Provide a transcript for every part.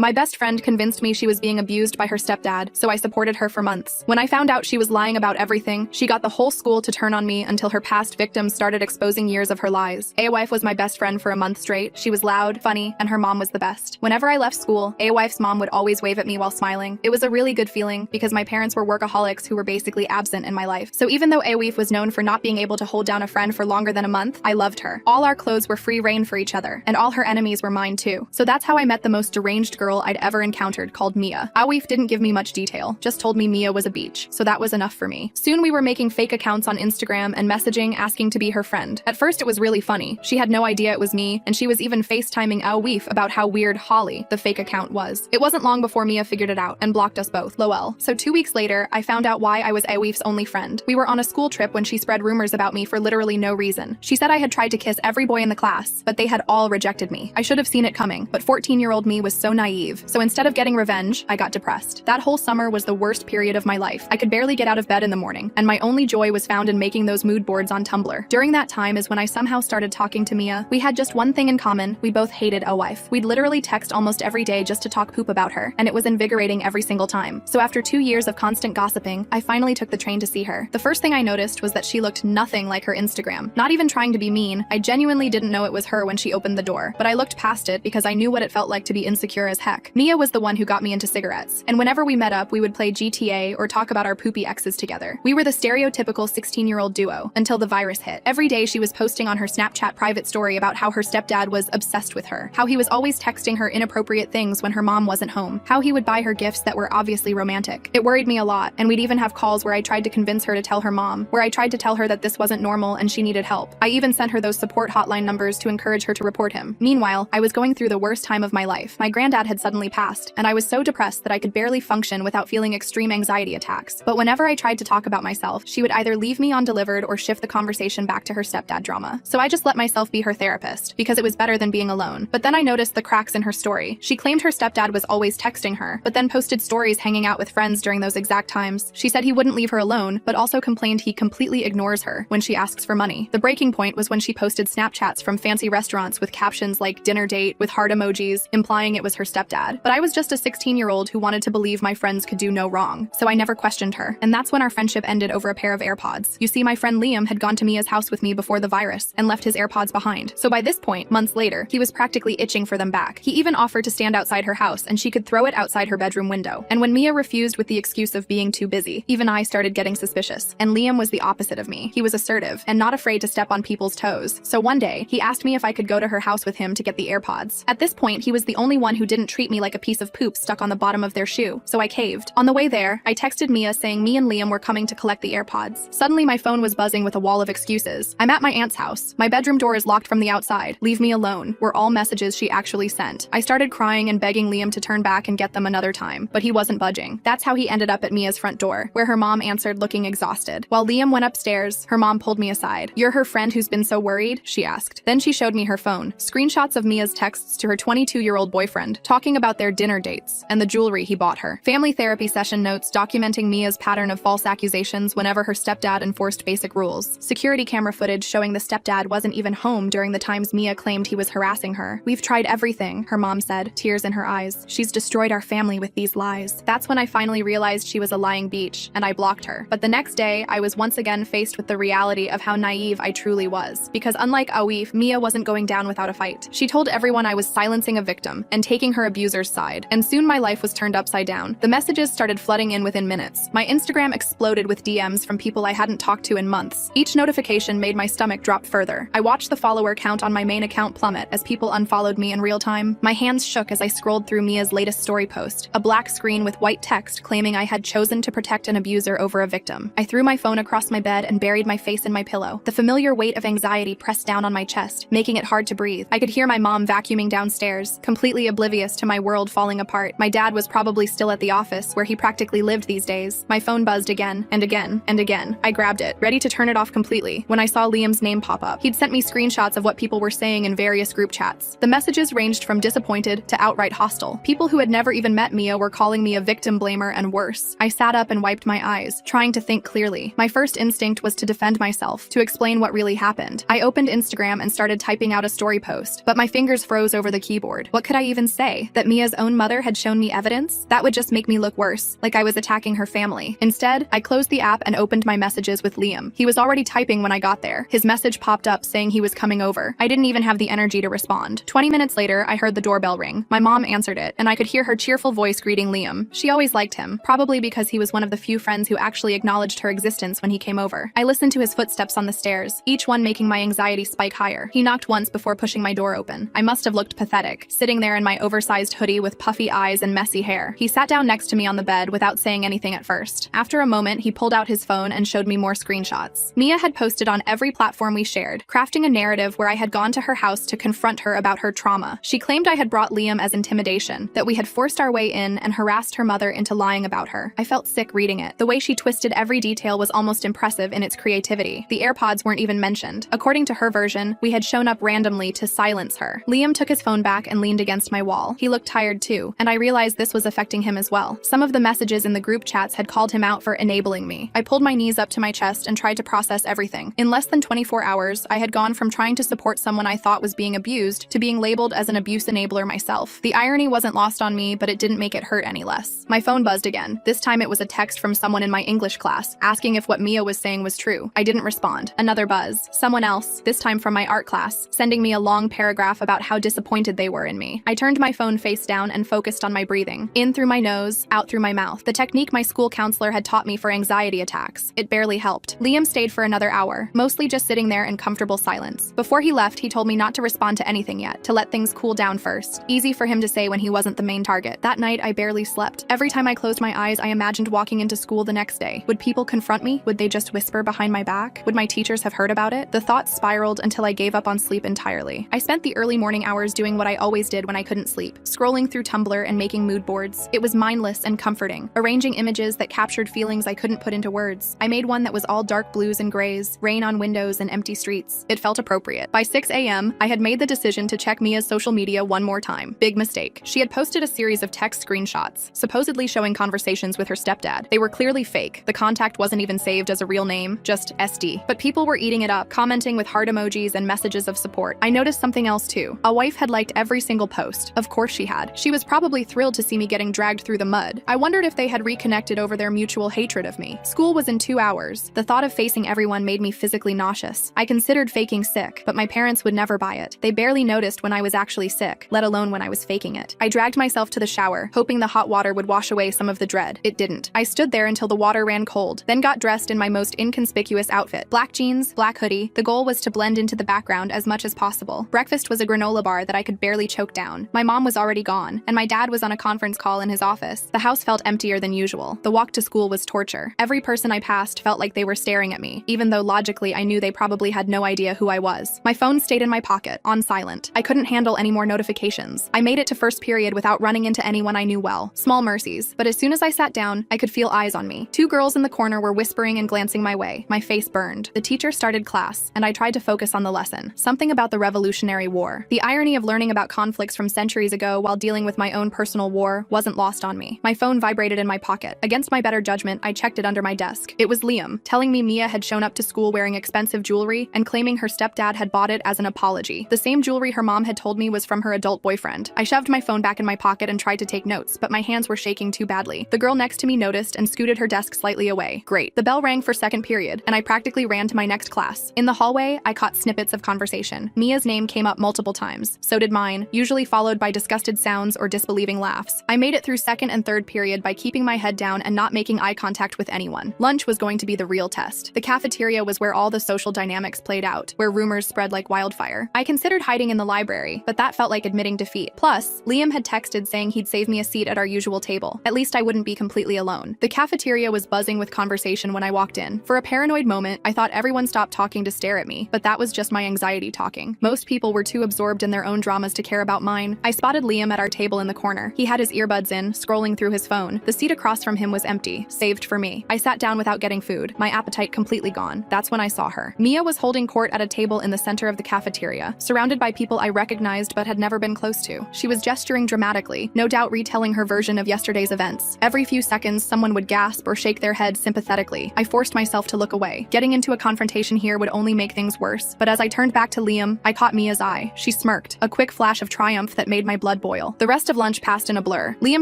My best friend convinced me she was being abused by her stepdad, so I supported her for months. When I found out she was lying about everything, she got the whole school to turn on me until her past victims started exposing years of her lies. A-Wife was my best friend for a month straight. She was loud, funny, and her mom was the best. Whenever I left school, A-Wife's mom would always wave at me while smiling. It was a really good feeling because my parents were workaholics who were basically absent in my life. So even though A-Wife was known for not being able to hold down a friend for longer than a month, I loved her. All our clothes were free reign for each other, and all her enemies were mine too. So that's how I met the most deranged girl I'd ever encountered, called Mia. A-Wife didn't give me much detail, just told me Mia was a beach, so that was enough for me. Soon we were making fake accounts on Instagram and messaging asking to be her friend. At first it was really funny. She had no idea it was me, and she was even FaceTiming A-Wife about how weird Holly, the fake account, was. It wasn't long before Mia figured it out and blocked us both, lol. So 2 weeks later, I found out why I was A-Wife's only friend. We were on a school trip when she spread rumors about me for literally no reason. She said I had tried to kiss every boy in the class, but they had all rejected me. I should have seen it coming, but 14-year-old me was so naive. So instead of getting revenge, I got depressed. That whole summer was the worst period of my life. I could barely get out of bed in the morning, and my only joy was found in making those mood boards on Tumblr. During that time is when I somehow started talking to Mia. We had just one thing in common. We both hated A-Wife. We'd literally text almost every day just to talk poop about her, and it was invigorating every single time. So after 2 years of constant gossiping, I finally took the train to see her. The first thing I noticed was that she looked nothing like her Instagram. Not even trying to be mean, I genuinely didn't know it was her when she opened the door, but I looked past it because I knew what it felt like to be insecure as heck. Mia was the one who got me into cigarettes, and whenever we met up, we would play GTA or talk about our poopy exes together. We were the stereotypical 16-year-old duo until the virus hit. Every day she was posting on her Snapchat private story about how her stepdad was obsessed with her, how he was always texting her inappropriate things when her mom wasn't home, how he would buy her gifts that were obviously romantic. It worried me a lot, and we'd even have calls where I tried to convince her to tell her mom, where I tried to tell her that this wasn't normal and she needed help. I even sent her those support hotline numbers to encourage her to report him. Meanwhile, I was going through the worst time of my life. My granddad had suddenly passed, and I was so depressed that I could barely function without feeling extreme anxiety attacks. But whenever I tried to talk about myself, she would either leave me undelivered or shift the conversation back to her stepdad drama. So I just let myself be her therapist, because it was better than being alone. But then I noticed the cracks in her story. She claimed her stepdad was always texting her, but then posted stories hanging out with friends during those exact times. She said he wouldn't leave her alone, but also complained he completely ignores her when she asks for money. The breaking point was when she posted Snapchats from fancy restaurants with captions like dinner date with heart emojis, implying it was her stepdad. But I was just a 16-year-old who wanted to believe my friends could do no wrong, so I never questioned her. And that's when our friendship ended over a pair of AirPods. You see, my friend Liam had gone to Mia's house with me before the virus and left his AirPods behind. So by this point, months later, he was practically itching for them back. He even offered to stand outside her house and she could throw it outside her bedroom window. And when Mia refused with the excuse of being too busy, even I started getting suspicious. And Liam was the opposite of me. He was assertive and not afraid to step on people's toes. So one day, he asked me if I could go to her house with him to get the AirPods. At this point, he was the only one who didn't treat me like a piece of poop stuck on the bottom of their shoe, so I caved. On the way there, I texted Mia saying me and Liam were coming to collect the AirPods. Suddenly, my phone was buzzing with a wall of excuses. I'm at my aunt's house. My bedroom door is locked from the outside. Leave me alone, were all messages she actually sent. I started crying and begging Liam to turn back and get them another time, but he wasn't budging. That's how he ended up at Mia's front door, where her mom answered looking exhausted. While Liam went upstairs, her mom pulled me aside. "You're her friend who's been so worried?" she asked. Then she showed me her phone, screenshots of Mia's texts to her 22-year-old boyfriend, talking about their dinner dates and the jewelry he bought her. Family therapy session notes documenting Mia's pattern of false accusations whenever her stepdad enforced basic rules. Security camera footage showing the stepdad wasn't even home during the times Mia claimed he was harassing her. "We've tried everything," her mom said, tears in her eyes. "She's destroyed our family with these lies." That's when I finally realized she was a lying beach, and I blocked her. But the next day, I was once again faced with the reality of how naive I truly was. Because unlike A-Wife, Mia wasn't going down without a fight. She told everyone I was silencing a victim and taking her abuser's side. And soon my life was turned upside down. The messages started flooding in within minutes. My Instagram exploded with DMs from people I hadn't talked to in months. Each notification made my stomach drop further. I watched the follower count on my main account plummet as people unfollowed me in real time. My hands shook as I scrolled through Mia's latest story post, a black screen with white text claiming I had chosen to protect an abuser over a victim. I threw my phone across my bed and buried my face in my pillow. The familiar weight of anxiety pressed down on my chest, making it hard to breathe. I could hear my mom vacuuming downstairs, completely oblivious to my world falling apart. My dad was probably still at the office, where he practically lived these days. My phone buzzed again, and again, and again. I grabbed it, ready to turn it off completely, when I saw Liam's name pop up. He'd sent me screenshots of what people were saying in various group chats. The messages ranged from disappointed to outright hostile. People who had never even met Mia were calling me a victim blamer and worse. I sat up and wiped my eyes, trying to think clearly. My first instinct was to defend myself, to explain what really happened. I opened Instagram and started typing out a story post, but my fingers froze over the keyboard. What could I even say? me that Mia's own mother had shown me evidence? That would just make me look worse, like I was attacking her family. Instead, I closed the app and opened my messages with Liam. He was already typing when I got there. His message popped up saying he was coming over. I didn't even have the energy to respond. 20 minutes later, I heard the doorbell ring. My mom answered it, and I could hear her cheerful voice greeting Liam. She always liked him, probably because he was one of the few friends who actually acknowledged her existence when he came over. I listened to his footsteps on the stairs, each one making my anxiety spike higher. He knocked once before pushing my door open. I must have looked pathetic, sitting there in my oversized hoodie with puffy eyes and messy hair. He sat down next to me on the bed without saying anything at first. After a moment, he pulled out his phone and showed me more screenshots. Mia had posted on every platform we shared, crafting a narrative where I had gone to her house to confront her about her trauma. She claimed I had brought Liam as intimidation, that we had forced our way in and harassed her mother into lying about her. I felt sick reading it. The way she twisted every detail was almost impressive in its creativity. The AirPods weren't even mentioned. According to her version, we had shown up randomly to silence her. Liam took his phone back and leaned against my wall. He looked tired too, and I realized this was affecting him as well. Some of the messages in the group chats had called him out for enabling me. I pulled my knees up to my chest and tried to process everything. In less than 24 hours, I had gone from trying to support someone I thought was being abused to being labeled as an abuse enabler myself. The irony wasn't lost on me, but it didn't make it hurt any less. My phone buzzed again. This time it was a text from someone in my English class, asking if what Mia was saying was true. I didn't respond. Another buzz. Someone else, this time from my art class, sending me a long paragraph about how disappointed they were in me. I turned my phone face down and focused on my breathing. In through my nose, out through my mouth. The technique my school counselor had taught me for anxiety attacks. It barely helped. Liam stayed for another hour, mostly just sitting there in comfortable silence. Before he left, he told me not to respond to anything yet, to let things cool down first. Easy for him to say when he wasn't the main target. That night, I barely slept. Every time I closed my eyes, I imagined walking into school the next day. Would people confront me? Would they just whisper behind my back? Would my teachers have heard about it? The thoughts spiraled until I gave up on sleep entirely. I spent the early morning hours doing what I always did when I couldn't sleep, scrolling through Tumblr and making mood boards. It was mindless and comforting, arranging images that captured feelings I couldn't put into words. I made one that was all dark blues and grays, rain on windows and empty streets. It felt appropriate. By 6 a.m., I had made the decision to check Mia's social media one more time. Big mistake. She had posted a series of text screenshots, supposedly showing conversations with her stepdad. They were clearly fake. The contact wasn't even saved as a real name, just SD. But people were eating it up, commenting with heart emojis and messages of support. I noticed something else too. A wife had liked every single post. Of course she had. She was probably thrilled to see me getting dragged through the mud. I wondered if they had reconnected over their mutual hatred of me. School was in 2 hours. The thought of facing everyone made me physically nauseous. I considered faking sick, but my parents would never buy it. They barely noticed when I was actually sick, let alone when I was faking it. I dragged myself to the shower, hoping the hot water would wash away some of the dread. It didn't. I stood there until the water ran cold, then got dressed in my most inconspicuous outfit. Black jeans, black hoodie. The goal was to blend into the background as much as possible. Breakfast was a granola bar that I could barely choke down. My mom was already gone, and my dad was on a conference call in his office. The house felt emptier than usual. The walk to school was torture. Every person I passed felt like they were staring at me, even though logically I knew they probably had no idea who I was. My phone stayed in my pocket, on silent. I couldn't handle any more notifications. I made it to first period without running into anyone I knew well. Small mercies. But as soon as I sat down, I could feel eyes on me. 2 girls in the corner were whispering and glancing my way. My face burned. The teacher started class, and I tried to focus on the lesson. Something about the Revolutionary War. The irony of learning about conflicts from centuries ago while dealing with my own personal war wasn't lost on me. My phone vibrated in my pocket. Against my better judgment, I checked it under my desk. It was Liam, telling me Mia had shown up to school wearing expensive jewelry and claiming her stepdad had bought it as an apology. The same jewelry her mom had told me was from her adult boyfriend. I shoved my phone back in my pocket and tried to take notes, but my hands were shaking too badly. The girl next to me noticed and scooted her desk slightly away. Great. The bell rang for second period, and I practically ran to my next class. In the hallway, I caught snippets of conversation. Mia's name came up multiple times. So did mine, usually followed by disgusted sounds or disbelieving laughs. I made it through second and third period by keeping my head down and not making eye contact with anyone. Lunch was going to be the real test. The cafeteria was where all the social dynamics played out, where rumors spread like wildfire. I considered hiding in the library, but that felt like admitting defeat. Plus, Liam had texted saying he'd save me a seat at our usual table. At least I wouldn't be completely alone. The cafeteria was buzzing with conversation when I walked in. For a paranoid moment, I thought everyone stopped talking to stare at me, but that was just my anxiety talking. Most people were too absorbed in their own dramas to care about mine. I spotted Liam at our table in the corner. He had his earbuds in, scrolling through his phone. The seat across from him was empty, saved for me. I sat down without getting food, my appetite completely gone. That's when I saw her. Mia was holding court at a table in the center of the cafeteria, surrounded by people I recognized but had never been close to. She was gesturing dramatically, no doubt retelling her version of yesterday's events. Every few seconds, someone would gasp or shake their head sympathetically. I forced myself to look away. Getting into a confrontation here would only make things worse, but as I turned back to Liam, I caught Mia's eye. She smirked, a quick flash of triumph that made my blood blood boil. The rest of lunch passed in a blur. Liam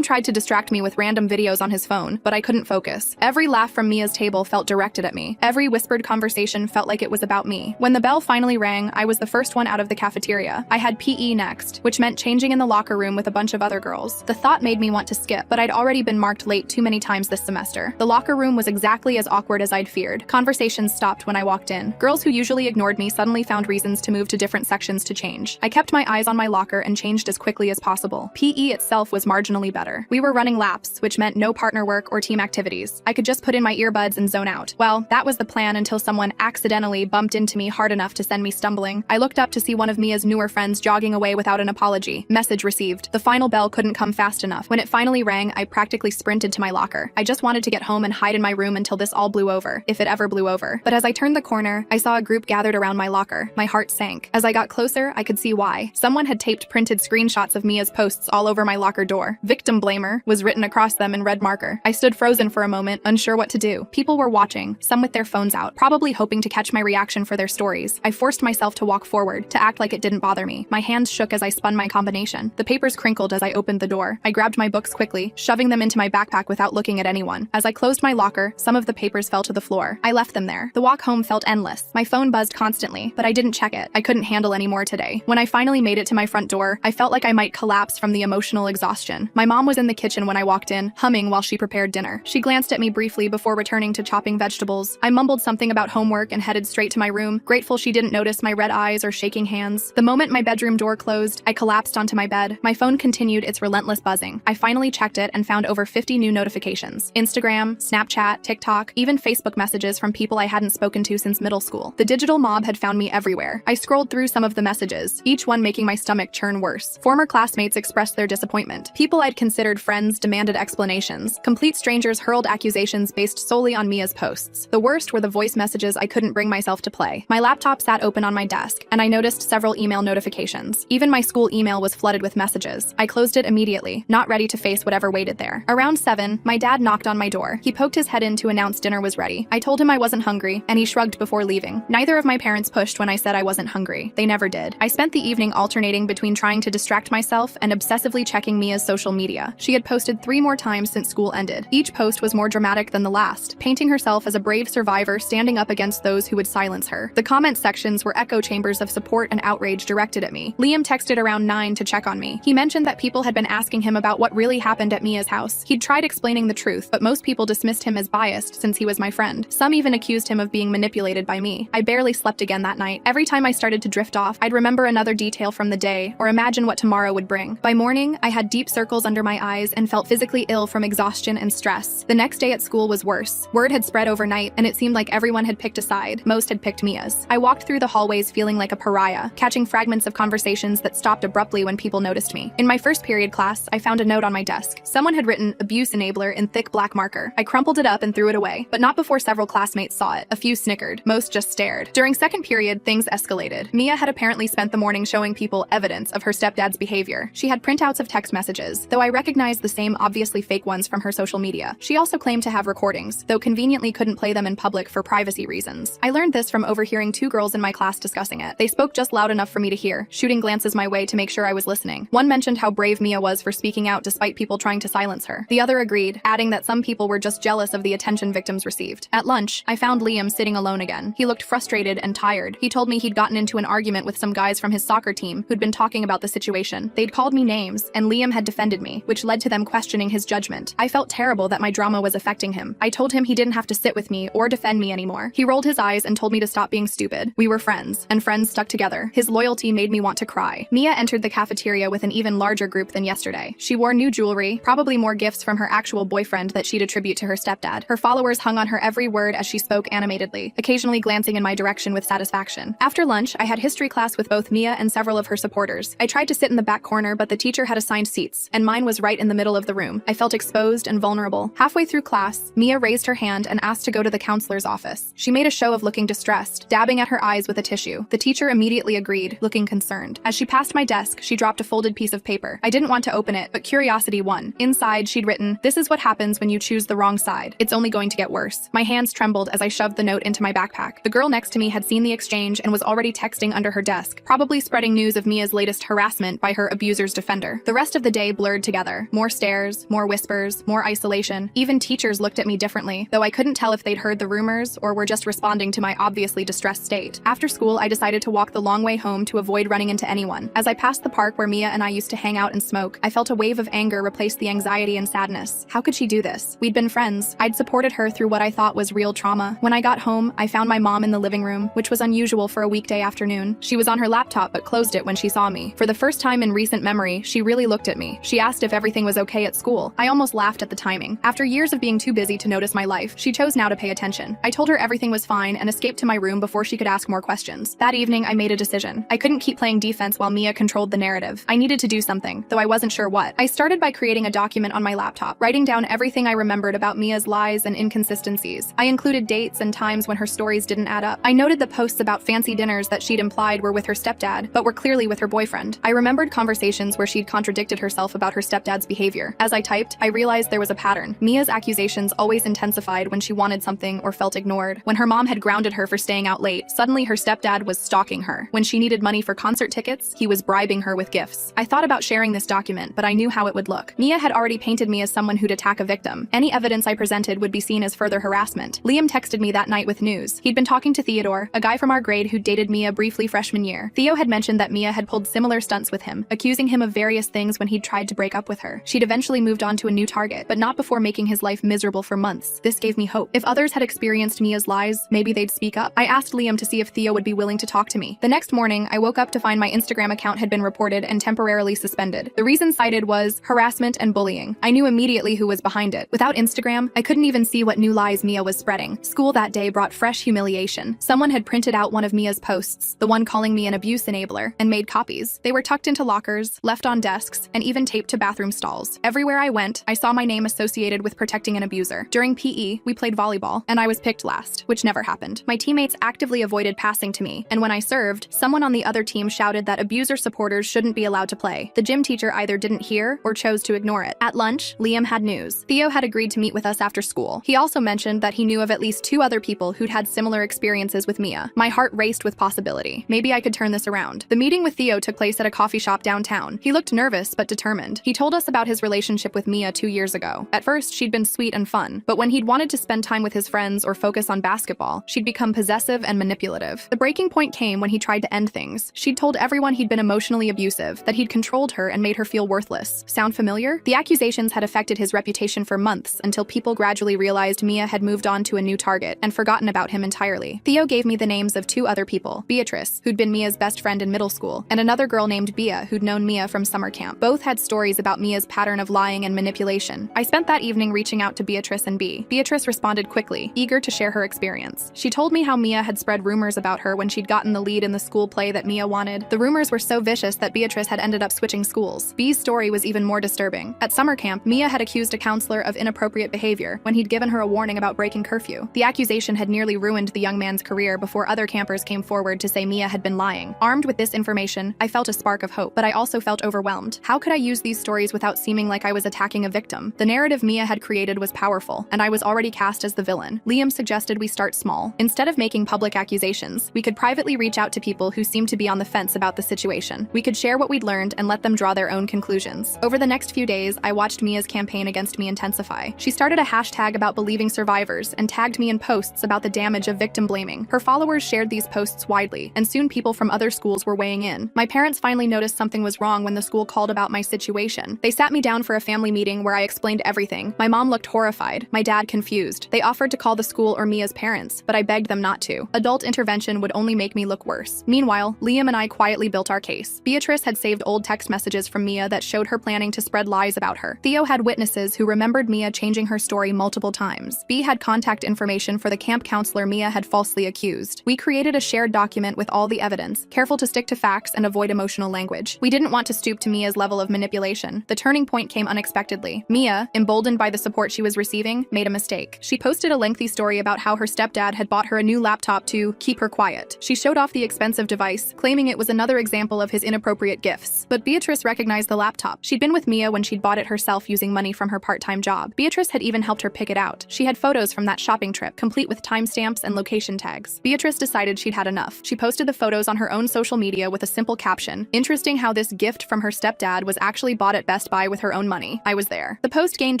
tried to distract me with random videos on his phone, but I couldn't focus. Every laugh from Mia's table felt directed at me. Every whispered conversation felt like it was about me. When the bell finally rang, I was the first one out of the cafeteria. I had PE next, which meant changing in the locker room with a bunch of other girls. The thought made me want to skip, but I'd already been marked late too many times this semester. The locker room was exactly as awkward as I'd feared. Conversations stopped when I walked in. Girls who usually ignored me suddenly found reasons to move to different sections to change. I kept my eyes on my locker and changed as quickly as possible. PE itself was marginally better. We were running laps, which meant no partner work or team activities. I could just put in my earbuds and zone out. Well, that was the plan until someone accidentally bumped into me hard enough to send me stumbling. I looked up to see one of Mia's newer friends jogging away without an apology. Message received. The final bell couldn't come fast enough. When it finally rang, I practically sprinted to my locker. I just wanted to get home and hide in my room until this all blew over, if it ever blew over. But as I turned the corner, I saw a group gathered around my locker. My heart sank. As I got closer, I could see why. Someone had taped printed screenshots of Mia's posts all over my locker door. "Victim blamer" was written across them in red marker. I stood frozen for a moment, unsure what to do. People were watching, some with their phones out, probably hoping to catch my reaction for their stories. I forced myself to walk forward, to act like it didn't bother me. My hands shook as I spun my combination. The papers crinkled as I opened the door. I grabbed my books quickly, shoving them into my backpack without looking at anyone. As I closed my locker, some of the papers fell to the floor. I left them there. The walk home felt endless. My phone buzzed constantly, but I didn't check it. I couldn't handle any more today. When I finally made it to my front door, I felt like I might collapse from the emotional exhaustion. My mom was in the kitchen when I walked in, humming while she prepared dinner. She glanced at me briefly before returning to chopping vegetables. I mumbled something about homework and headed straight to my room, grateful she didn't notice my red eyes or shaking hands. The moment my bedroom door closed, I collapsed onto my bed. My phone continued its relentless buzzing. I finally checked it and found over 50 new notifications. Instagram, Snapchat, TikTok, even Facebook messages from people I hadn't spoken to since middle school. The digital mob had found me everywhere. I scrolled through some of the messages, each one making my stomach churn worse. Former classmates expressed their disappointment. People I'd considered friends demanded explanations. Complete strangers hurled accusations based solely on Mia's posts. The worst were the voice messages I couldn't bring myself to play. My laptop sat open on my desk, and I noticed several email notifications. Even my school email was flooded with messages. I closed it immediately, not ready to face whatever waited there. Around 7, my dad knocked on my door. He poked his head in to announce dinner was ready. I told him I wasn't hungry, and he shrugged before leaving. Neither of my parents pushed when I said I wasn't hungry. They never did. I spent the evening alternating between trying to distract myself and obsessively checking Mia's social media. She had posted 3 more times since school ended. Each post was more dramatic than the last, painting herself as a brave survivor standing up against those who would silence her. The comment sections were echo chambers of support and outrage directed at me. Liam texted around 9 to check on me. He mentioned that people had been asking him about what really happened at Mia's house. He'd tried explaining the truth, but most people dismissed him as biased since he was my friend. Some even accused him of being manipulated by me. I barely slept again that night. Every time I started to drift off, I'd remember another detail from the day or imagine what tomorrow would bring. By morning, I had deep circles under my eyes and felt physically ill from exhaustion and stress. The next day at school was worse. Word had spread overnight, and it seemed like everyone had picked a side. Most had picked Mia's. I walked through the hallways feeling like a pariah, catching fragments of conversations that stopped abruptly when people noticed me. In my first period class, I found a note on my desk. Someone had written "abuse enabler" in thick black marker. I crumpled it up and threw it away, but not before several classmates saw it. A few snickered. Most just stared. During second period, things escalated. Mia had apparently spent the morning showing people evidence of her stepdad's behavior. She had printouts of text messages, though I recognized the same obviously fake ones from her social media. She also claimed to have recordings, though conveniently couldn't play them in public for privacy reasons. I learned this from overhearing 2 girls in my class discussing it. They spoke just loud enough for me to hear, shooting glances my way to make sure I was listening. One mentioned how brave Mia was for speaking out despite people trying to silence her. The other agreed, adding that some people were just jealous of the attention victims received. At lunch, I found Liam sitting alone again. He looked frustrated and tired. He told me he'd gotten into an argument with some guys from his soccer team who'd been talking about the situation. They'd called me names, and Liam had defended me, which led to them questioning his judgment. I felt terrible that my drama was affecting him. I told him he didn't have to sit with me or defend me anymore. He rolled his eyes and told me to stop being stupid. We were friends, and friends stuck together. His loyalty made me want to cry. Mia entered the cafeteria with an even larger group than yesterday. She wore new jewelry, probably more gifts from her actual boyfriend that she'd attribute to her stepdad. Her followers hung on her every word as she spoke animatedly, occasionally glancing in my direction with satisfaction. After lunch, I had history class with both Mia and several of her supporters. I tried to sit in the back corner, but the teacher had assigned seats, and mine was right in the middle of the room. I felt exposed and vulnerable. Halfway through class, Mia raised her hand and asked to go to the counselor's office. She made a show of looking distressed, dabbing at her eyes with a tissue. The teacher immediately agreed, looking concerned. As she passed my desk, she dropped a folded piece of paper. I didn't want to open it, but curiosity won. Inside, she'd written, "This is what happens when you choose the wrong side. It's only going to get worse." My hands trembled as I shoved the note into my backpack. The girl next to me had seen the exchange and was already texting under her desk, probably spreading news of Mia's latest harassment by her abuser's defender. The rest of the day blurred together. More stares, more whispers, more isolation. Even teachers looked at me differently, though I couldn't tell if they'd heard the rumors or were just responding to my obviously distressed state. After school, I decided to walk the long way home to avoid running into anyone. As I passed the park where Mia and I used to hang out and smoke, I felt a wave of anger replace the anxiety and sadness. How could she do this? We'd been friends. I'd supported her through what I thought was real trauma. When I got home, I found my mom in the living room, which was unusual for a weekday afternoon. She was on her laptop but closed it when she saw me. For the first time in recent memory, she really looked at me. She asked if everything was okay at school. I almost laughed at the timing. After years of being too busy to notice my life, she chose now to pay attention. I told her everything was fine and escaped to my room before she could ask more questions. That evening, I made a decision. I couldn't keep playing defense while Mia controlled the narrative. I needed to do something, though I wasn't sure what. I started by creating a document on my laptop, writing down everything I remembered about Mia's lies and inconsistencies. I included dates and times when her stories didn't add up. I noted the posts about fancy dinners that she'd implied were with her stepdad, but were clearly with her boyfriend. I remembered conversations where she'd contradicted herself about her stepdad's behavior. As I typed, I realized there was a pattern. Mia's accusations always intensified when she wanted something or felt ignored. When her mom had grounded her for staying out late, suddenly her stepdad was stalking her. When she needed money for concert tickets, he was bribing her with gifts. I thought about sharing this document, but I knew how it would look. Mia had already painted me as someone who'd attack a victim. Any evidence I presented would be seen as further harassment. Liam texted me that night with news. He'd been talking to Theodore, a guy from our grade who'd dated Mia briefly freshman year. Theo had mentioned that Mia had pulled similar stunts with him, accusing him of various things when he'd tried to break up with her. She'd eventually moved on to a new target, but not before making his life miserable for months. This gave me hope. If others had experienced Mia's lies, maybe they'd speak up. I asked Liam to see if Theo would be willing to talk to me. The next morning, I woke up to find my Instagram account had been reported and temporarily suspended. The reason cited was harassment and bullying. I knew immediately who was behind it. Without Instagram, I couldn't even see what new lies Mia was spreading. School that day brought fresh humiliation. Someone had printed out one of Mia's posts, the one calling me an abuse enabler, and made copies. They were tucked into lockers, left on desks, and even taped to bathroom stalls. Everywhere I went, I saw my name associated with protecting an abuser. During PE, we played volleyball, and I was picked last, which never happened. My teammates actively avoided passing to me, and when I served, someone on the other team shouted that abuser supporters shouldn't be allowed to play. The gym teacher either didn't hear or chose to ignore it. At lunch, Liam had news. Theo had agreed to meet with us after school. He also mentioned that he knew of at least 2 other people who'd had similar experiences with Mia. My heart raced with possibility. Maybe I could turn this around. The meeting with Theo took place at a coffee shop downtown. He looked nervous but determined. He told us about his relationship with Mia 2 years ago. At first, she'd been sweet and fun, but when he'd wanted to spend time with his friends or focus on basketball, she'd become possessive and manipulative. The breaking point came when he tried to end things. She'd told everyone he'd been emotionally abusive, that he'd controlled her and made her feel worthless. Sound familiar? The accusations had affected his reputation for months until people gradually realized Mia had moved on to a new target and forgotten about him entirely. Theo gave me the names of 2 other people, Beatrice, who'd been Mia's best friend in middle school, and another girl named Bia, who'd known Mia from summer camp. Both had stories about Mia's pattern of lying and manipulation. I spent that evening reaching out to Beatrice and B. Beatrice responded quickly, eager to share her experience. She told me how Mia had spread rumors about her when she'd gotten the lead in the school play that Mia wanted. The rumors were so vicious that Beatrice had ended up switching schools. B's story was even more disturbing. At summer camp, Mia had accused a counselor of inappropriate behavior when he'd given her a warning about breaking curfew. The accusation had nearly ruined the young man's career before other campers came forward to say Mia had been lying. Armed with this information, I felt a spark of hope, but I also felt overwhelmed. How could I use these stories without seeming like I was attacking a victim? The narrative Mia had created was powerful, and I was already cast as the villain. Liam suggested we start small. Instead of making public accusations, we could privately reach out to people who seemed to be on the fence about the situation. We could share what we'd learned and let them draw their own conclusions. Over the next few days, I watched Mia's campaign against me intensify. She started a hashtag about believing survivors and tagged me in posts about the damage of victim blaming. Her followers shared these posts widely, and soon people from other schools were weighing in. My parents finally noticed something was wrong when the school called about my situation. They sat me down for a family meeting where I explained everything. My mom looked horrified, my dad confused. They offered to call the school or Mia's parents, but I begged them not to. Adult intervention would only make me look worse. Meanwhile, Liam and I quietly built our case. Beatrice had saved old text messages from Mia that showed her planning to spread lies about her. Theo had witnesses who remembered Mia changing her story multiple times. B had contact information for the camp counselor Mia had falsely accused. We created a shared document with all the evidence, careful to stick to facts and avoid emotional language. We didn't want to stoop to Mia's level of manipulation. The turning point came unexpectedly. Mia, emboldened by the support she was receiving, made a mistake. She posted a lengthy story about how her stepdad had bought her a new laptop to keep her quiet. She showed off the expensive device, claiming it was another example of his inappropriate gifts. But Beatrice recognized the laptop. She'd been with Mia when she'd bought it herself using money from her part-time job. Beatrice had even helped her pick it out. She had photos from that shopping trip, complete with timestamps and location tags. Beatrice decided she'd had enough. She posted the photos on her own social media with a simple caption, "Interesting how this first gift from her stepdad was actually bought at Best Buy with her own money. I was there. The post gained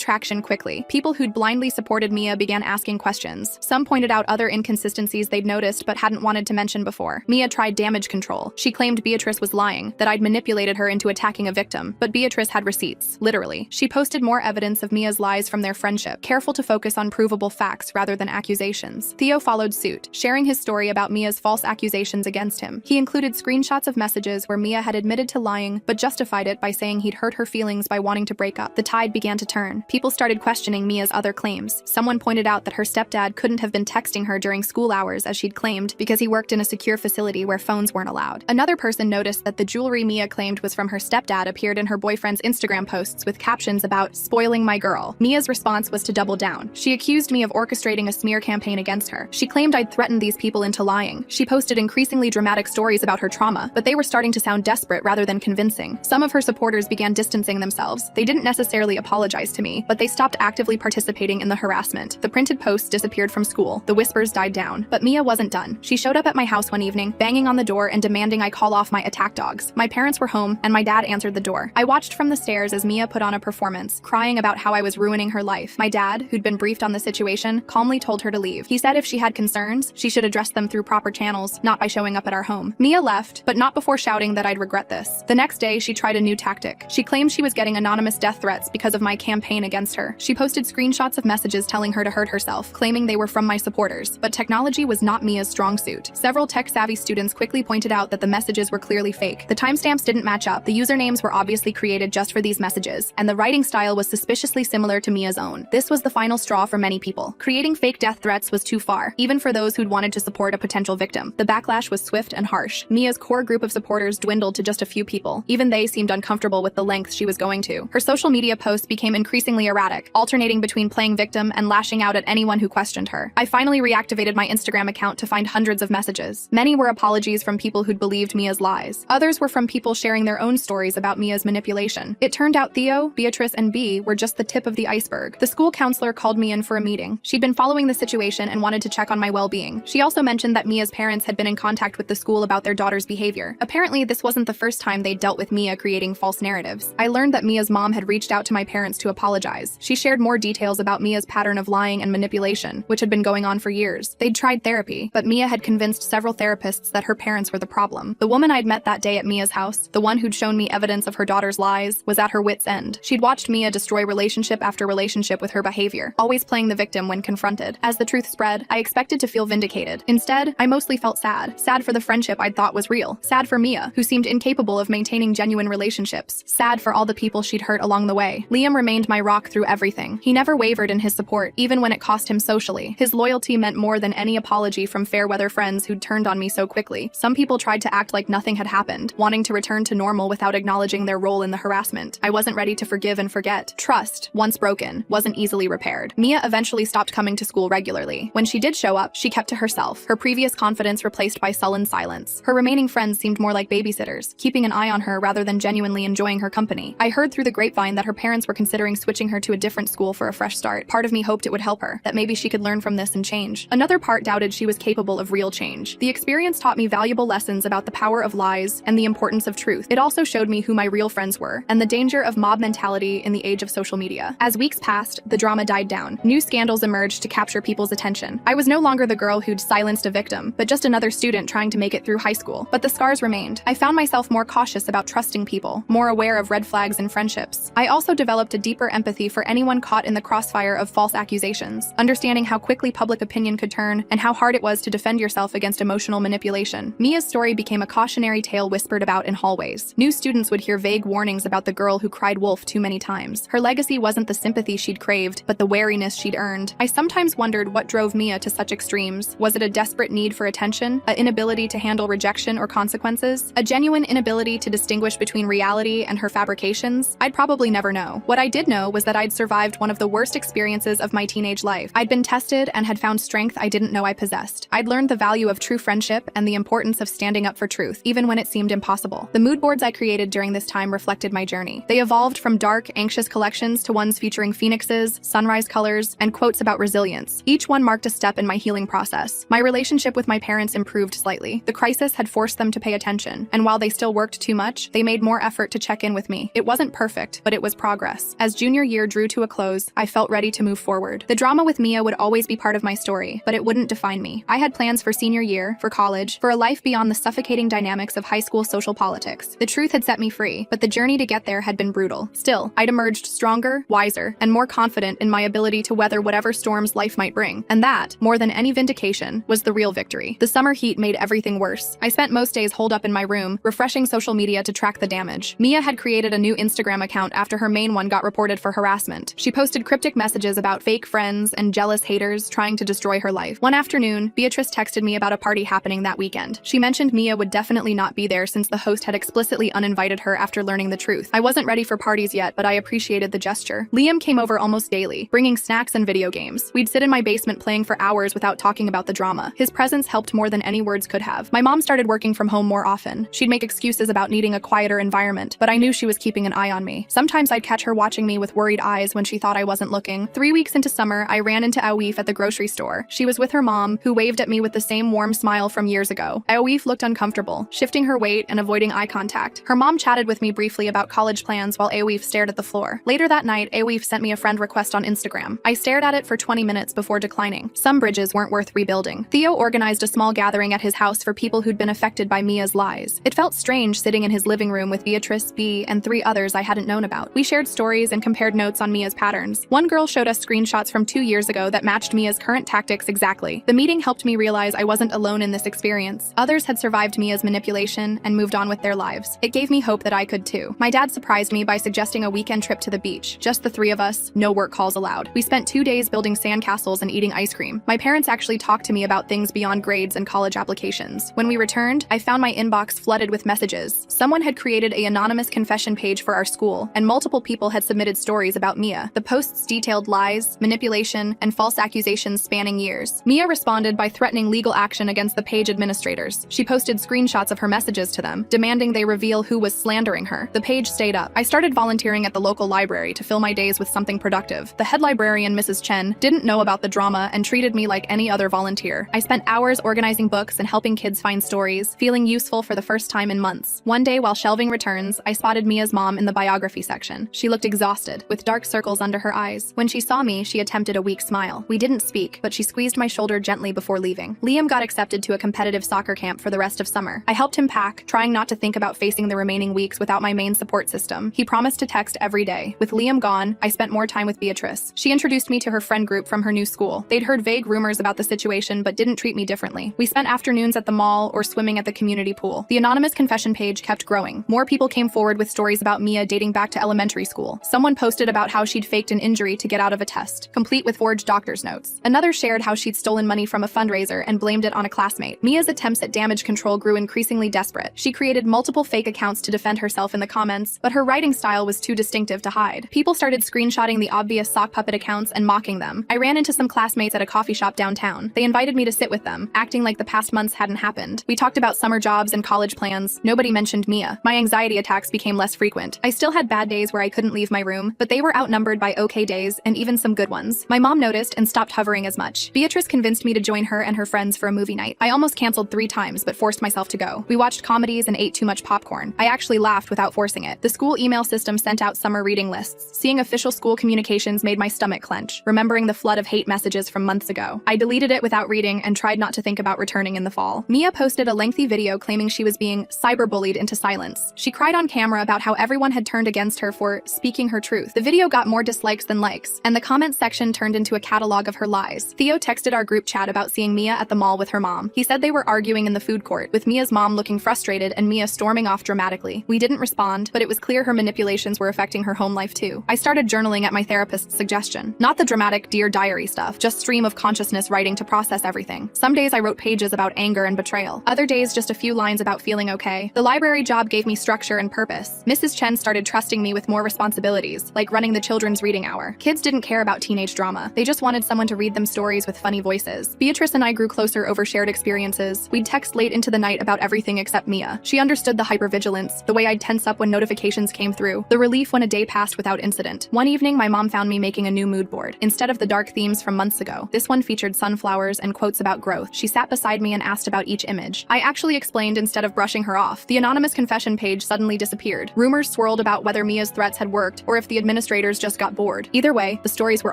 traction quickly. People who'd blindly supported Mia began asking questions. Some pointed out other inconsistencies they'd noticed but hadn't wanted to mention before. Mia tried damage control. She claimed Beatrice was lying, that I'd manipulated her into attacking a victim, but Beatrice had receipts, literally. She posted more evidence of Mia's lies from their friendship, careful to focus on provable facts rather than accusations. Theo followed suit, sharing his story about Mia's false accusations against him. He included screenshots of messages where Mia had admitted to lying, but justified it by saying he'd hurt her feelings by wanting to break up. The tide began to turn. People started questioning Mia's other claims. Someone pointed out that her stepdad couldn't have been texting her during school hours as she'd claimed because he worked in a secure facility where phones weren't allowed. Another person noticed that the jewelry Mia claimed was from her stepdad appeared in her boyfriend's Instagram posts with captions about spoiling my girl. Mia's response was to double down. She accused me of orchestrating a smear campaign against her. She claimed I'd threatened these people into lying. She posted increasingly dramatic stories about her trauma, but they were starting to sound desperate rather than convincing. Some of her supporters began distancing themselves. They didn't necessarily apologize to me, but they stopped actively participating in the harassment. The printed posts disappeared from school. The whispers died down. But Mia wasn't done. She showed up at my house one evening, banging on the door and demanding I call off my attack dogs. My parents were home, and my dad answered the door. I watched from the stairs as Mia put on a performance, crying about how I was ruining her life. My dad, who'd been briefed on the situation, calmly told her to leave. He said if she had concerns, she should address them through proper channels, not by showing up at our home. Mia left, but not before shouting that I'd regret this. The next day, she tried a new tactic. She claimed she was getting anonymous death threats because of my campaign against her. She posted screenshots of messages telling her to hurt herself, claiming they were from my supporters. But technology was not Mia's strong suit. Several tech-savvy students quickly pointed out that the messages were clearly fake. The timestamps didn't match up, the usernames were obviously created just for these messages, and the writing style was suspiciously similar to Mia's own. This was the final straw for many people. Creating fake death threats was too far, even for those who'd wanted to support a potential victim. The backlash was swift and harsh. Mia's core group of supporters dwindled to just a few people. Even they seemed uncomfortable with the lengths she was going to. Her social media posts became increasingly erratic, alternating between playing victim and lashing out at anyone who questioned her. I finally reactivated my Instagram account to find hundreds of messages. Many were apologies from people who'd believed Mia's lies. Others were from people sharing their own stories about Mia's manipulation. It turned out Theo, Beatrice, and B were just the tip of the iceberg. The school counselor called me in for a meeting. She'd been following the situation and wanted to check on my well-being. She also mentioned that Mia's parents had been in contact with the school about their daughter's behavior. Apparently, this wasn't the first time they'd dealt with Mia creating false narratives. I learned that Mia's mom had reached out to my parents to apologize. She shared more details about Mia's pattern of lying and manipulation, which had been going on for years. They'd tried therapy, but Mia had convinced several therapists that her parents were the problem. The woman I'd met that day at Mia's house, the one who'd shown me evidence of her daughter's lies, was at her wit's end. She'd watched Mia destroy relationship after relationship with her behavior, always playing the victim when confronted. As the truth spread, I expected to feel vindicated. Instead, I mostly felt sad. Sad for the friendship I'd thought was real. Sad for Mia, who seemed incapable of maintaining genuine relationships. Sad for all the people she'd hurt along the way. Liam remained my rock through everything. He never wavered in his support, even when it cost him socially. His loyalty meant more than any apology from fair-weather friends who'd turned on me so quickly. Some people tried to act like nothing had happened, wanting to return to normal without acknowledging their role in the harassment. I wasn't ready to forgive and forget. Trust, once broken, wasn't easily repaired. Mia eventually stopped coming to school regularly. When she did show up, she kept to herself, her previous confidence replaced by sullen silence. Her remaining friends seemed more like babysitters, keeping an eye on her rather than genuinely enjoying her company. I heard through the grapevine that her parents were considering switching her to a different school for a fresh start. Part of me hoped it would help her, that maybe she could learn from this and change. Another part doubted she was capable of real change. The experience taught me valuable lessons about the power of lies and the importance of truth. It also showed me who my real friends were, and the danger of mob mentality in the age of social media. As weeks passed, the drama died down. New scandals emerged to capture people's attention. I was no longer the girl who'd silenced a victim, but just another student trying to make it through high school. But the scars remained. I found myself more cautious about trusting people, more aware of red flags in friendships. I also developed a deeper empathy for anyone caught in the crossfire of false accusations, understanding how quickly public opinion could turn and how hard it was to defend yourself against emotional manipulation. Mia's story became a cautionary tale whispered about in hallways. New students would hear vague warnings about the girl who cried wolf too many times. Her legacy wasn't the sympathy she'd craved, but the wariness she'd earned. I sometimes wondered what drove Mia to such extremes. Was it a desperate need for attention, an inability to handle rejection or consequences, a genuine inability to distinguish between reality and her fabrications? I'd probably never know. What I did know was that I'd survived one of the worst experiences of my teenage life. I'd been tested and had found strength I didn't know I possessed. I'd learned the value of true friendship and the importance of standing up for truth, even when it seemed impossible. The mood boards I created during this time reflected my journey. They evolved from dark, anxious collections to ones featuring phoenixes, sunrise colors, and quotes about resilience. Each one marked a step in my healing process. My relationship with my parents improved slightly. The crisis had forced them to pay attention, and while they still worked too much, they made more effort to check in with me. It wasn't perfect, but it was progress. As junior year drew to a close, I felt ready to move forward. The drama with Mia would always be part of my story, but it wouldn't define me. I had plans for senior year, for college, for a life beyond the suffocating dynamics of high school social politics. The truth had set me free, but the journey to get there had been brutal. Still, I'd emerged stronger, wiser, and more confident in my ability to weather whatever storms life might bring. And that, more than any vindication, was the real victory. The summer heat made everything worse. I spent most days holed up in my room, refreshing social media to track the damage. Mia had created a new Instagram account after her main one got reported for harassment. She posted cryptic messages about fake friends and jealous haters trying to destroy her life. One afternoon, Beatrice texted me about a party happening that weekend. She mentioned Mia would definitely not be there since the host had explicitly uninvited her after learning the truth. I wasn't ready for parties yet, but I appreciated the gesture. Liam came over almost daily, bringing snacks and video games. We'd sit in my basement playing for hours without talking about the drama. His presence helped more than any words could have. My mom started working from home more often. She'd make excuses about needing a quieter environment, but I knew she was keeping an eye on me. Sometimes I'd catch her watching me with worried eyes when she thought I wasn't looking. 3 weeks into summer, I ran into Awif at the grocery store. She was with her mom, who waved at me with the same warm smile from years ago. Awif looked uncomfortable, shifting her weight and avoiding eye contact. Her mom chatted with me briefly about college plans while Awif stared at the floor. Later that night, Awif sent me a friend request on Instagram. I stared at it for 20 minutes before declining. Some bridges weren't worth rebuilding. Theo organized a small gathering at his house for people who'd been affected by Mia's lies. It felt strange sitting in his living room with Beatrice, B, and 3 others I hadn't known about. We shared stories and compared notes on Mia's patterns. One girl showed us screenshots from 2 years ago that matched Mia's current tactics exactly. The meeting helped me realize I wasn't alone in this experience. Others had survived Mia's manipulation and moved on with their lives. It gave me hope that I could too. My dad surprised me by suggesting a weekend trip to the beach. Just the 3 of us, no work calls allowed. We spent 2 days building sandcastles and eating ice cream. My parents actually talked to me about things beyond grades and college applications. When we returned, I found my inbox flooded with messages. Someone had created an anonymous confession page for our school, and multiple people had submitted stories about Mia. The posts detailed lies, manipulation, and false accusations spanning years. Mia responded by threatening legal action against the page administrators. She posted screenshots of her messages to them, demanding they reveal who was slandering her. The page stayed up. I started volunteering at the local library to fill my days with something productive. The head librarian, Mrs. Chen, didn't know about the drama and treated me like any other volunteer. I spent hours organizing books and helping kids find stories, feeling useful for the first time in months. One day, while shelving returns, I spotted Mia's mom in the biography section. She looked exhausted, with dark circles under her eyes. When she saw me, she attempted a weak smile. We didn't speak, but she squeezed my shoulder gently before leaving. Liam got accepted to a competitive soccer camp for the rest of summer. I helped him pack, trying not to think about facing the remaining weeks without my main support system. He promised to text every day. With Liam gone, I spent more time with Beatrice. She introduced me to her friend group from her new school. They'd heard vague rumors about the situation, but didn't treat me differently. We spent afternoons at the mall or swimming at the community pool. The anonymous confession page kept growing. More people came forward with stories about Mia dating back to elementary school. Someone posted about how she'd faked an injury to get out of a test, complete with forged doctor's notes. Another shared how she'd stolen money from a fundraiser and blamed it on a classmate. Mia's attempts at damage control grew increasingly desperate. She created multiple fake accounts to defend herself in the comments, but her writing style was too distinctive to hide. People started screenshotting the obvious sock puppet accounts and mocking them. I ran into some classmates at a coffee shop downtown. They invited me to sit with them, acting like the past months hadn't happened. We talked about summer jobs and college plans. Nobody mentioned Mia. My anxiety attacks became less frequent. I still had bad days where I couldn't leave my room, but they were outnumbered by okay days and even some good ones. My mom noticed and stopped hovering as much. Beatrice convinced me to join her and her friends for a movie night. I almost canceled 3 times, but forced myself to go. We watched comedies and ate too much popcorn. I actually laughed without forcing it. The school email system sent out summer reading lists. Seeing official school communications made my stomach clench, remembering the flood of hate messages from months ago. I deleted it without reading and tried not to think about returning in the fall. Mia posted a lengthy video claiming she was being cyberbullied into silence. She cried on camera about how everyone had turned against her for speaking her truth. The video got more dislikes than likes, and the comment section turned into a catalog of her lies. Theo texted our group chat about seeing Mia at the mall with her mom. He said they were arguing in the food court, with Mia's mom looking frustrated and Mia storming off dramatically. We didn't respond, but it was clear her manipulations were affecting her home life too. I started journaling at my therapist's suggestion. Not the dramatic Dear Diary stuff, just stream of consciousness writing to process everything. Some days I wrote pages about anger and betrayal. Other days just a few lines about feeling okay. The library job gave me structure and purpose. Mrs. Chen started trusting me with more responsibilities, like running the children's reading hour. Kids didn't care about teenage drama. They just wanted someone to read them stories with funny voices. Beatrice and I grew closer over shared experiences. We'd text late into the night about everything except Mia. She understood the hypervigilance, the way I'd tense up when notifications came through, the relief when a day passed without incident. One evening, my mom found me making a new mood board. Instead of the dark themes from months ago, this one featured sunflowers and quotes about growth. She sat beside me and asked about each image. I actually explained instead of brushing her off. The anonymous Mia's confession page suddenly disappeared. Rumors swirled about whether Mia's threats had worked or if the administrators just got bored. Either way, the stories were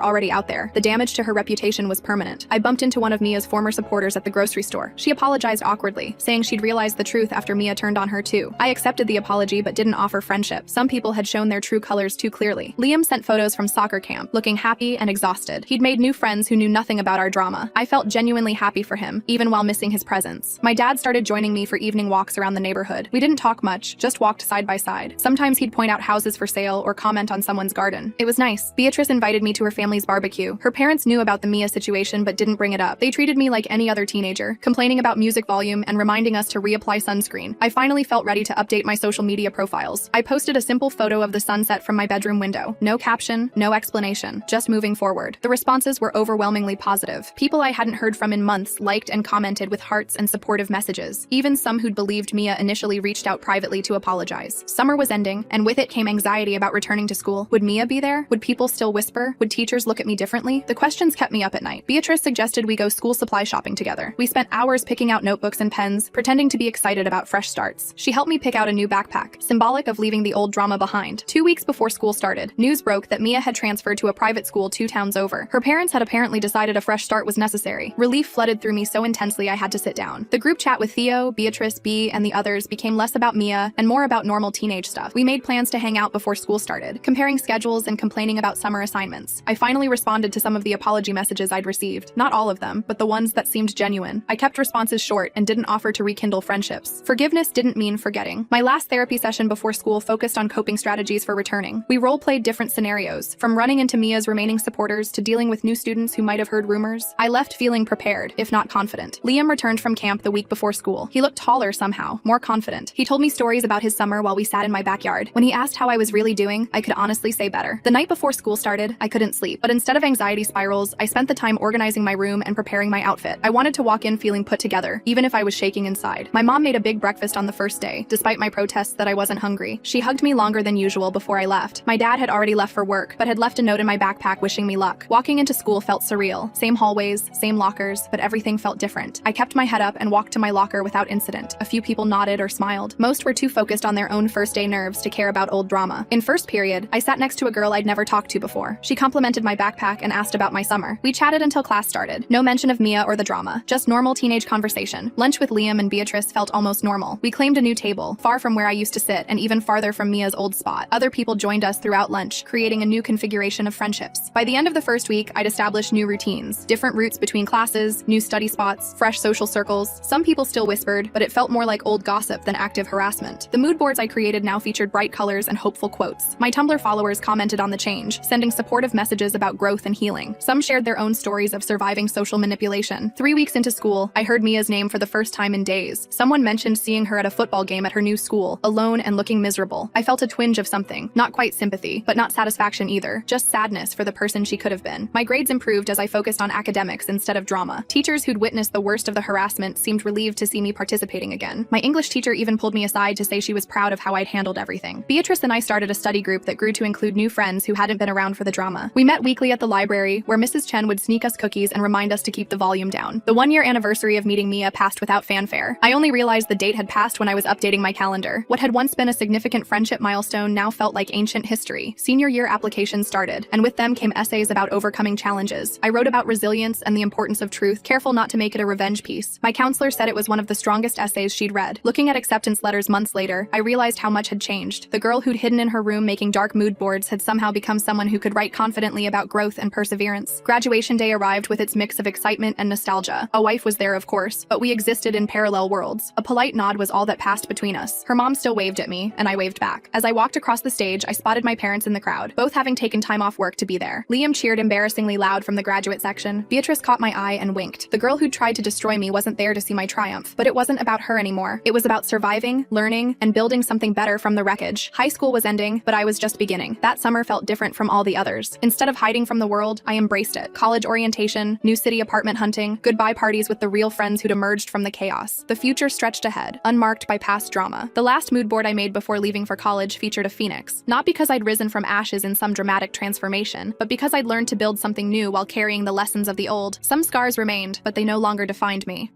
already out there. The damage to her reputation was permanent. I bumped into one of Mia's former supporters at the grocery store. She apologized awkwardly, saying she'd realized the truth after Mia turned on her too. I accepted the apology but didn't offer friendship. Some people had shown their true colors too clearly. Liam sent photos from soccer camp, looking happy and exhausted. He'd made new friends who knew nothing about our drama. I felt genuinely happy for him, even while missing his presence. My dad started joining me for evening walks around the neighborhood. We didn't talk much, just walked side by side. Sometimes he'd point out houses for sale or comment on someone's garden. It was nice. Beatrice invited me to her family's barbecue. Her parents knew about the Mia situation but didn't bring it up. They treated me like any other teenager, complaining about music volume and reminding us to reapply sunscreen. I finally felt ready to update my social media profiles. I posted a simple photo of the sunset from my bedroom window. No caption, no explanation, just moving forward. The responses were overwhelmingly positive. People I hadn't heard from in months liked and commented with hearts and supportive messages. Even some who'd believed Mia initially reached out privately to apologize. Summer was ending, and with it came anxiety about returning to school. Would Mia be there? Would people still whisper? Would teachers look at me differently? The questions kept me up at night. Beatrice suggested we go school supply shopping together. We spent hours picking out notebooks and pens, pretending to be excited about fresh starts. She helped me pick out a new backpack, symbolic of leaving the old drama behind. 2 weeks before school started, news broke that Mia had transferred to a private school 2 towns over. Her parents had apparently decided a fresh start was necessary. Relief flooded through me so intensely I had to sit down. The group chat with Theo, Beatrice, B, and the others became less about Mia and more about normal teenage stuff. We made plans to hang out before school started, comparing schedules and complaining about summer assignments. I finally responded to some of the apology messages I'd received. Not all of them, but the ones that seemed genuine. I kept responses short and didn't offer to rekindle friendships. Forgiveness didn't mean forgetting. My last therapy session before school focused on coping strategies for returning. We role-played different scenarios, from running into Mia's remaining supporters to dealing with new students who might have heard rumors. I left feeling prepared, if not confident. Liam returned from camp the week before school. He looked taller somehow, more confident. He told me stories about his summer while we sat in my backyard. When he asked how I was really doing, I could honestly say better. The night before school started, I couldn't sleep, but instead of anxiety spirals, I spent the time organizing my room and preparing my outfit. I wanted to walk in feeling put together, even if I was shaking inside. My mom made a big breakfast on the first day, despite my protests that I wasn't hungry. She hugged me longer than usual before I left. My dad had already left for work, but had left a note in my backpack wishing me luck. Walking into school felt surreal. Same hallways, same lockers, but everything felt different. I kept my head up and walked to my locker without incident. A few people nodded or smiled. Most were too focused on their own first day nerves to care about old drama. In first period, I sat next to a girl I'd never talked to before. She complimented my backpack and asked about my summer. We chatted until class started. No mention of Mia or the drama, just normal teenage conversation. Lunch with Liam and Beatrice felt almost normal. We claimed a new table, far from where I used to sit and even farther from Mia's old spot. Other people joined us throughout lunch, creating a new configuration of friendships. By the end of the first week, I'd established new routines, different routes between classes, new study spots, fresh social circles. Some people still whispered, but it felt more like old gossip than active harassment. The mood boards I created now featured bright colors and hopeful quotes. My Tumblr followers commented on the change, sending supportive messages about growth and healing. Some shared their own stories of surviving social manipulation. 3 weeks into school, I heard Mia's name for the first time in days. Someone mentioned seeing her at a football game at her new school, alone and looking miserable. I felt a twinge of something, not quite sympathy, but not satisfaction either, just sadness for the person she could have been. My grades improved as I focused on academics instead of drama. Teachers who'd witnessed the worst of the harassment seemed relieved to see me participating again. My English teacher even pulled me aside to say she was proud of how I'd handled everything. Beatrice and I started a study group that grew to include new friends who hadn't been around for the drama. We met weekly at the library, where Mrs. Chen would sneak us cookies and remind us to keep the volume down. The 1-year anniversary of meeting Mia passed without fanfare. I only realized the date had passed when I was updating my calendar. What had once been a significant friendship milestone now felt like ancient history. Senior year applications started, and with them came essays about overcoming challenges. I wrote about resilience and the importance of truth, careful not to make it a revenge piece. My counselor said it was one of the strongest essays she'd read. Looking at acceptance letters months later, I realized how much had changed. The girl who'd hidden in her room making dark mood boards had somehow become someone who could write confidently about growth and perseverance. Graduation day arrived with its mix of excitement and nostalgia. A wife was there, of course, but we existed in parallel worlds. A polite nod was all that passed between us. Her mom still waved at me, and I waved back. As I walked across the stage, I spotted my parents in the crowd, both having taken time off work to be there. Liam cheered embarrassingly loud from the graduate section. Beatrice caught my eye and winked. The girl who'd tried to destroy me wasn't there to see my triumph, but it wasn't about her anymore. It was about surviving, learning, and building something better from the wreckage. High school was ending, but I was just beginning. That summer felt different from all the others. Instead of hiding from the world, I embraced it. College orientation, new city apartment hunting, goodbye parties with the real friends who'd emerged from the chaos. The future stretched ahead, unmarked by past drama. The last mood board I made before leaving for college featured a phoenix. Not because I'd risen from ashes in some dramatic transformation, but because I'd learned to build something new while carrying the lessons of the old. Some scars remained, but they no longer defined me.